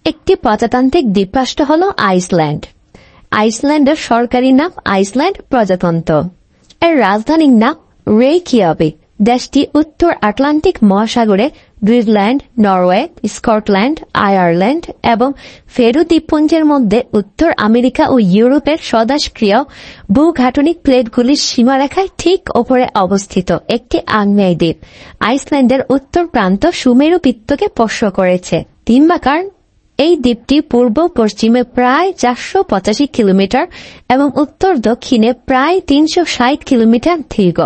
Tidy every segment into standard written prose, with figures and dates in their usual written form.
একটি প্রজাতান্ত্রিক দ্বীপরাষ্ট্র হল আইসল্যান্ড। আইসল্যান্ডের সরকারি নাম আইসল্যান্ড প্রজাতন্ত্র। এর রাজধানীর নাম রেইকিয়াভিক। দেশটি উত্তর আটলান্টিক মহাসাগরে গ্রিনল্যান্ড, নরওয়ে, স্কটল্যান্ড, আয়ারল্যান্ড এবং ফেরো দ্বীপপুঞ্জের মধ্যে উত্তর আমেরিকা ও ইউরোপের সদাসক্রিয় ভূগাঠনিক প্লেটগুলির সীমারেখায় ঠিক ওপরে অবস্থিত একটি আগ্নেয় দ্বীপ। আইসল্যান্ডের উত্তর প্রান্ত সুমেরু বৃত্তকে স্পর্শ করেছে। ডিম্বাকার এই দ্বীপটি পূর্ব পশ্চিমে প্রায় 485 কিলোমিটার এবং উত্তর দক্ষিণে প্রায় 360 কিলোমিটার দীর্ঘ।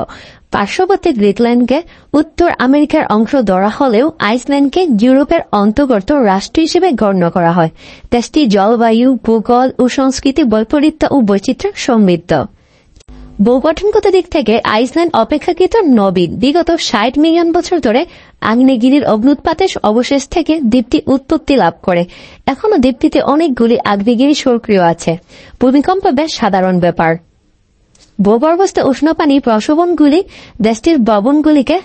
পার্শ্ববর্তী গ্রিনল্যান্ডকে উত্তর আমেরিকার অংশ ধরা হলেও আইসল্যান্ডকে ইউরোপের অন্তর্গত রাষ্ট্র হিসেবে গণ্য করা হয়। দেশটি জলবায়ু, ভূগোল ও সংস্কৃতি বৈপরীত্য ও বৈচিত্র্য সমৃদ্ধ। ভূগঠনগত দিক থেকে আইসল্যান্ড অপেক্ষাকৃত নবীন। বিগত 60 মিলিয়ন বছর ধরে আগ্নেয়গিরির অগ্ন্যুৎপাতের অবশেষ থেকে দ্বীপটি উৎপত্তি লাভ করে। এখনও দ্বীপটিতে অনেকগুলি আগ্নেয়গিরি সক্রিয় আছে। ভূমিকম্প বেশ সাধারণ ব্যাপার। ভূগর্ভস্থ উষ্ণপানি প্রসবনগুলি দেশটির ভবনগুলিকে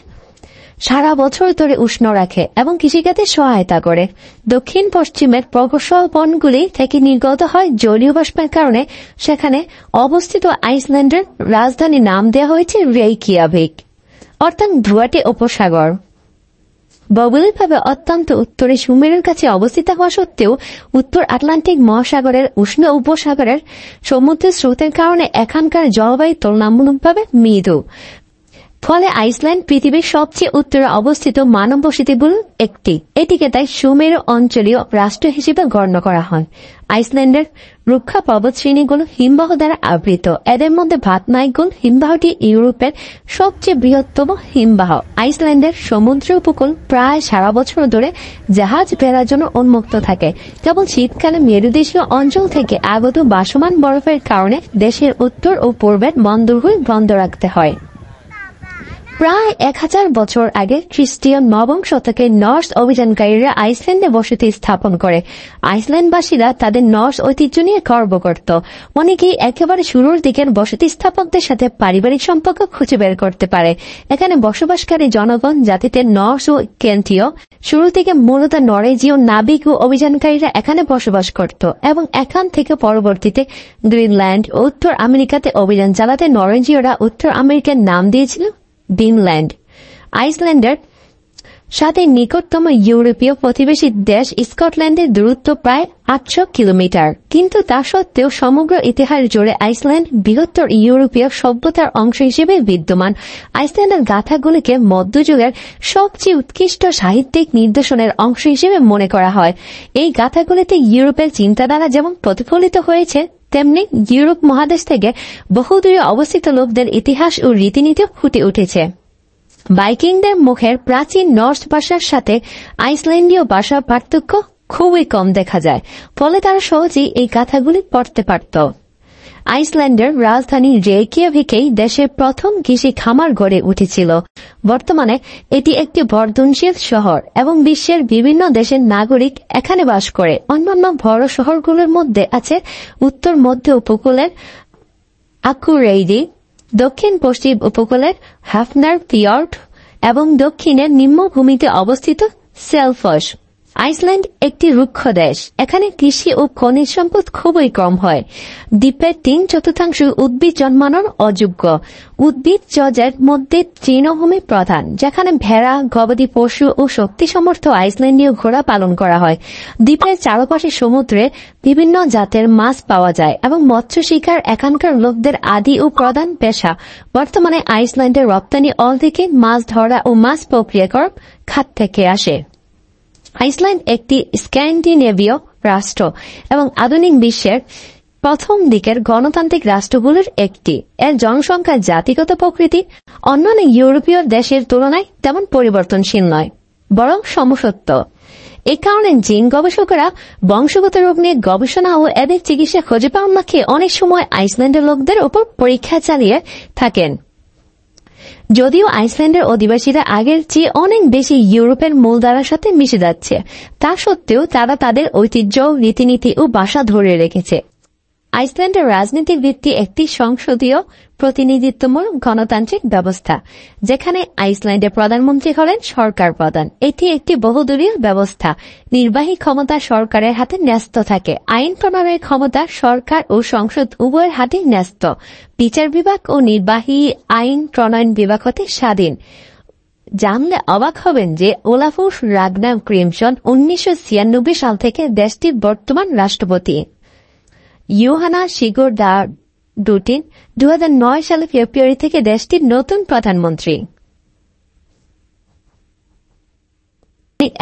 সারা বছর ধরে উষ্ণ রাখে এবং কৃষিকাজে সহায়তা করে। দক্ষিণ পশ্চিমের প্রসবনগুলি থেকে নির্গত হয় জলীয় বাষ্পের কারণে সেখানে অবস্থিত আইসল্যান্ডের রাজধানীর নাম দেওয়া হয়েছে রেইকিয়াভিক, অর্থাৎ ধোঁয়াটে উপসাগর। ভৌগোলিকভাবে অত্যন্ত উত্তরে সুমেরুর কাছে অবস্থিত হওয়া সত্ত্বেও উত্তর আটলান্টিক মহাসাগরের উষ্ণ উপসাগরের সমুদ্রের স্রোতের কারণে এখানকার জলবায়ু তুলনামূলকভাবে মৃদু। ফলে আইসল্যান্ড পৃথিবীর সবচেয়ে উত্তরে অবস্থিত মানব বসতিগুলোর একটি। এটিকে তাই সুমেরু অঞ্চলীয় রাষ্ট্র হিসেবে গণ্য করা হয়। আইসল্যান্ডের রুক্ষ পর্বতশ্রেণীগুলো হিমবাহ দ্বারা আবৃত। এদের মধ্যে ভাতনাইগুল হিমবাহটি ইউরোপের সবচেয়ে বৃহত্তম হিমবাহ। আইসল্যান্ডের সমুদ্র উপকূল প্রায় সারা বছর ধরে জাহাজ ফেরার জন্য উন্মুক্ত থাকে। কেবল শীতকালে মেরুদেশীয় অঞ্চল থেকে আগত ভাসমান বরফের কারণে দেশের উত্তর ও পূর্বের বন্দরগুলি বন্ধ রাখতে হয়। প্রায় 1000 বছর আগে খ্রিস্টীয় নবম শতকে নর্স অভিযানকারীরা আইসল্যান্ডে বসতি স্থাপন করে। আইসল্যান্ডবাসীরা তাদের নর্স ঐতিহ্য নিয়ে গর্ব করত। অনেকেই একেবারে শুরুর দিকের বসতি স্থাপকদের সাথে পারিবারিক সম্পর্ক খুঁজে বের করতে পারে। এখানে বসবাসকারী জনগণ জাতিতে নর্স ও কেন্টীয়। শুরু থেকে মূলত নরওয়েজীয় নাবিক ও অভিযানকারীরা এখানে বসবাস করত এবং এখান থেকে পরবর্তীতে গ্রিনল্যান্ড ও উত্তর আমেরিকাতে অভিযান চালাতে নরওয়েজীয়রা উত্তর আমেরিকার নাম দিয়েছিল গ্রিনল্যান্ড। আইসল্যান্ডের সাথে নিকটতম ইউরোপীয় প্রতিবেশী দেশ স্কটল্যান্ডের দূরত্ব প্রায় 800 কিলোমিটার। কিন্তু তা সত্ত্বেও সমগ্র ইতিহাস জুড়ে আইসল্যান্ড বৃহত্তর ইউরোপীয় সভ্যতার অংশ হিসেবে বিদ্যমান। আইসল্যান্ডের গাথাগুলিকে মধ্যযুগের সবচেয়ে উৎকৃষ্ট সাহিত্যিক নিদর্শনের অংশ হিসেবে মনে করা হয়। এই গাথাগুলিতে ইউরোপের চিন্তাধারা যেমন প্রতিফলিত হয়েছে, তেমনি ইউরোপ মহাদেশ থেকে বহুদূরে অবস্থিত লোকদের ইতিহাস ও রীতিনীতি ফুটে উঠেছে। ভাইকিংদের মুখের প্রাচীন নর্স ভাষার সাথে আইসল্যান্ডীয় ভাষার পার্থক্য খুবই কম দেখা যায়, ফলে তারা সহজেই এই গাথাগুলি পড়তে পারত। আইসল্যান্ডের রাজধানী রেইকিয়াভিকেই দেশের প্রথম কৃষি খামার গড়ে উঠেছিল। বর্তমানে এটি একটি বর্ধনশীল শহর এবং বিশ্বের বিভিন্ন দেশের নাগরিক এখানে বাস করে। অন্যান্য বড় শহরগুলোর মধ্যে আছে উত্তর মধ্য উপকূলের আকুরেইরি, দক্ষিণ পশ্চিম উপকূলের হাফনার ফিয়র্ড এবং দক্ষিণের নিম্নভূমিতে অবস্থিত সেলফস। আইসল্যান্ড একটি রুক্ষ দেশ। এখানে কৃষি ও খনিজ সম্পদ খুবই কম হয়। দ্বীপের 3/4 উদ্ভিদ জন্মানোর অযোগ্য। উদ্ভিদ জজের মধ্যে তৃণভূমি প্রধান, যেখানে ভেড়া, গবাদি পশু ও শক্তিসমর্থ আইসল্যান্ডীয় ঘোড়া পালন করা হয়। দ্বীপের চারপাশে সমুদ্রে বিভিন্ন জাতের মাছ পাওয়া যায় এবং মৎস্য শিকার এখানকার লোকদের আদি ও প্রধান পেশা। বর্তমানে আইসল্যান্ডের রপ্তানি অর্ধেকে মাছ ধরা ও মাছ প্রক্রিয়াকরণ খাত থেকে আসে। আইসল্যান্ড একটি স্ক্যান্ডিনেভীয় রাষ্ট্র এবং আধুনিক বিশ্বের প্রথম দিকের গণতান্ত্রিক রাষ্ট্রগুলোর একটি। এর জনসংখ্যার জাতিগত প্রকৃতি অন্যান্য ইউরোপীয় দেশের তুলনায় তেমন পরিবর্তনশীল নয়, বরং সমসত্ব। এ কারণে জিন গবেষকরা বংশগত রোগ নিয়ে গবেষণা ও এদের চিকিৎসা খুঁজে পাওয়ার লক্ষ্যে অনেক সময় আইসল্যান্ডের লোকদের উপর পরীক্ষা চালিয়ে থাকেন। যদিও আইসল্যান্ডের অধিবাসীরা আগের চেয়ে অনেক বেশি ইউরোপের মূলধারার সাথে মিশে যাচ্ছে, তা সত্ত্বেও তারা তাদের ঐতিহ্য, রীতিনীতি ও ভাষা ধরে রেখেছে। আইসল্যান্ডের রাজনৈতিক ভিত্তি একটি সংসদীয় প্রতিনিধিত্বমূলক গণতান্ত্রিক ব্যবস্থা, যেখানে আইসল্যান্ডের প্রধানমন্ত্রী হলেন সরকার প্রধান। এটি একটি বহুদলীয় ব্যবস্থা। নির্বাহী ক্ষমতা সরকারের হাতে ন্যস্ত থাকে। আইন প্রণয়নের ক্ষমতা সরকার ও সংসদ উভয়ের হাতে ন্যস্ত। বিচার বিভাগ ও নির্বাহী আইন প্রণয়ন বিভাগ হতে স্বাধীন। জানলে অবাক হবেন যে ওলাফুস রাগনার গ্রিমসন 1996 সাল থেকে দেশটির বর্তমান রাষ্ট্রপতি। ইউহানা সিগোর্ডাডুটিন 2009 সালে ফেব্রুয়ারি থেকে দেশটির নতুন প্রধানমন্ত্রী।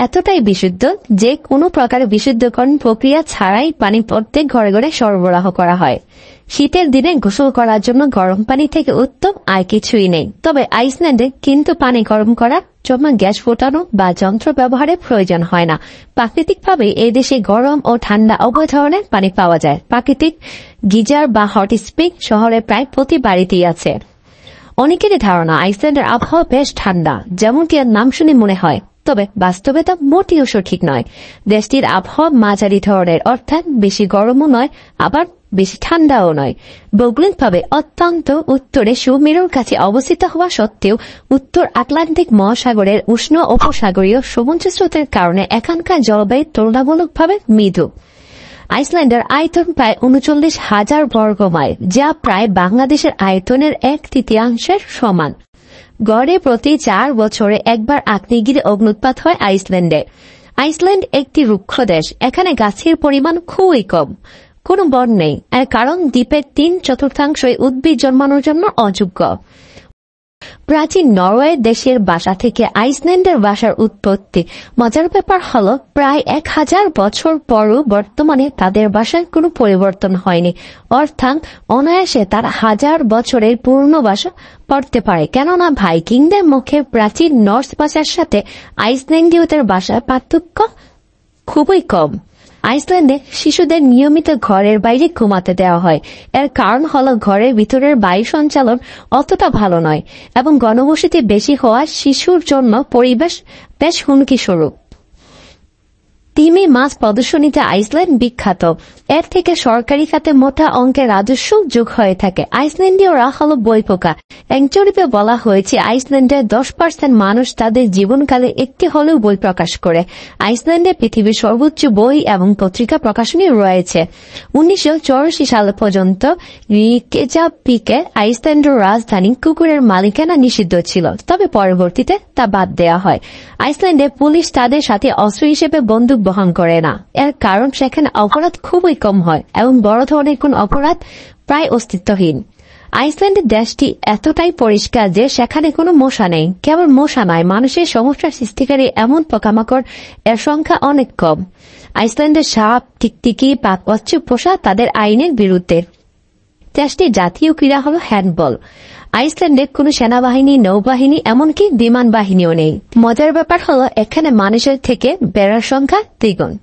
এতটাই বিশুদ্ধ যে কোনো প্রকার বিশুদ্ধকরণ প্রক্রিয়া ছাড়াই পানি প্রত্যেক ঘরে ঘরে সরবরাহ করা হয়। শীতের দিনে গোসল করার জন্য গরম পানি থেকে উত্তম আর কিছুই নেই। তবে আইসল্যান্ডে কিন্তু পানি গরম করার জন্য গ্যাস ফোটানো বা যন্ত্র ব্যবহারের প্রয়োজন হয় না। প্রাকৃতিকভাবে এই দেশে গরম ও ঠান্ডা উভয় ধরনের পানি পাওয়া যায়। প্রাকৃতিক গিজার বা হট স্প্রিং শহরে প্রায় প্রতি বাড়িতেই আছে। অনেকেরই ধারণা আইসল্যান্ডের আবহাওয়া বেশ ঠান্ডা, যেমনটি এর নাম শুনে মনে হয়। তবে বাস্তবে তা মোটেও সঠিক নয়। দেশটির আবহাওয়া মাঝারি ধরনের, অর্থাৎ বেশি গরমও নয় আবার বেশি ঠান্ডাও নয়। ভৌগোলিকভাবে অত্যন্ত উত্তরে সুমেরুর কাছে অবস্থিত হওয়া সত্ত্বেও উত্তর আটলান্টিক মহাসাগরের উষ্ণ উপসাগরীয় সমুদ্র স্রোতের কারণে এখানকার জলবায়ু তুলনামূলকভাবে মৃদু। আইসল্যান্ডের আয়তন প্রায় 39,000 বর্গ মাইল, যা প্রায় বাংলাদেশের আয়তনের 1/3 সমান। গড়ে প্রতি 4 বছরে একবার আগ্নেয়গিরি অগ্ন্যুৎপাত হয় আইসল্যান্ডে। আইসল্যান্ড একটি রুক্ষ দেশ। এখানে গাছের পরিমাণ খুবই কম, কোনো বন নেই। এর কারণ দ্বীপের 3/4 উদ্ভিদ জন্মানোর জন্য অযোগ্য। প্রাচীন নরওয়ে দেশের ভাষা থেকে আইসল্যান্ডের ভাষার উৎপত্তি। মজার ব্যাপার হল, প্রায় 1000 বছর পরও বর্তমানে তাদের ভাষার কোনো পরিবর্তন হয়নি। অর্থাৎ অনায়াসে তারা 1000 বছরের পূর্ণ ভাষা পড়তে পারে, কেননা ভাইকিংদের মুখে প্রাচীন নর্স ভাষার সাথে আইসল্যান্ডীয়দের ভাষার পার্থক্য খুবই কম। আইসল্যান্ডে শিশুদের নিয়মিত ঘরের বাইরে ঘুমাতে দেওয়া হয়। এর কারণ হল ঘরের ভিতরের বায়ু সঞ্চালন অতটা ভালো নয় এবং ঘনবসতি বেশি হওয়া শিশুর জন্য পরিবেশ বেশ হুমকি স্বরূপ। তিমি মাছ প্রদর্শনীতে আইসল্যান্ড বিখ্যাত। এর থেকে সরকারি খাতে মোটা অঙ্কের রাজস্ব যোগ হয়ে থাকে। আইসল্যান্ডীয়রা হল বইপোকা। এক জরিপে বলা হয়েছে আইসল্যান্ডের 10% মানুষ তাদের জীবনকালে একটি হলেও বই প্রকাশ করে। আইসল্যান্ডে পৃথিবীর সর্বোচ্চ বই এবং পত্রিকা প্রকাশনী রয়েছে। 1984 সাল পর্যন্ত রিকেজাভিকে আইসল্যান্ডের রাজধানী কুকুরের মালিকানা নিষিদ্ধ ছিল, তবে পরবর্তীতে তা বাদ দেওয়া হয়। আইসল্যান্ডে পুলিশ তাদের সাথে অস্ত্র হিসেবে বন্দুক বহন করে না। এর কারণ সেখানে অপরাধ খুবই কম হয় এবং বড় ধরনের কোন অপরাধ প্রায় অস্তিত্বহীন। আইসল্যান্ডের দেশটি এতটাই পরিষ্কার যে সেখানে কোনো মশা নেই। কেবল মশা নয়, মানুষের সমস্যার সৃষ্টিকারী এমন পোকামাকড় এর সংখ্যা অনেক কম। আইসল্যান্ডের সাপ, টিকটিকি বা কচ্ছপ পোষা তাদের আইনের বিরুদ্ধে। দেশটির জাতীয় ক্রীড়া হল হ্যান্ডবল। আইসল্যান্ডে কোনো সেনাবাহিনী, নৌবাহিনী, এমনকি বিমান বাহিনীও নেই। মজার ব্যাপার হল এখানে মানুষের থেকে বেড়ার সংখ্যা দ্বিগুণ।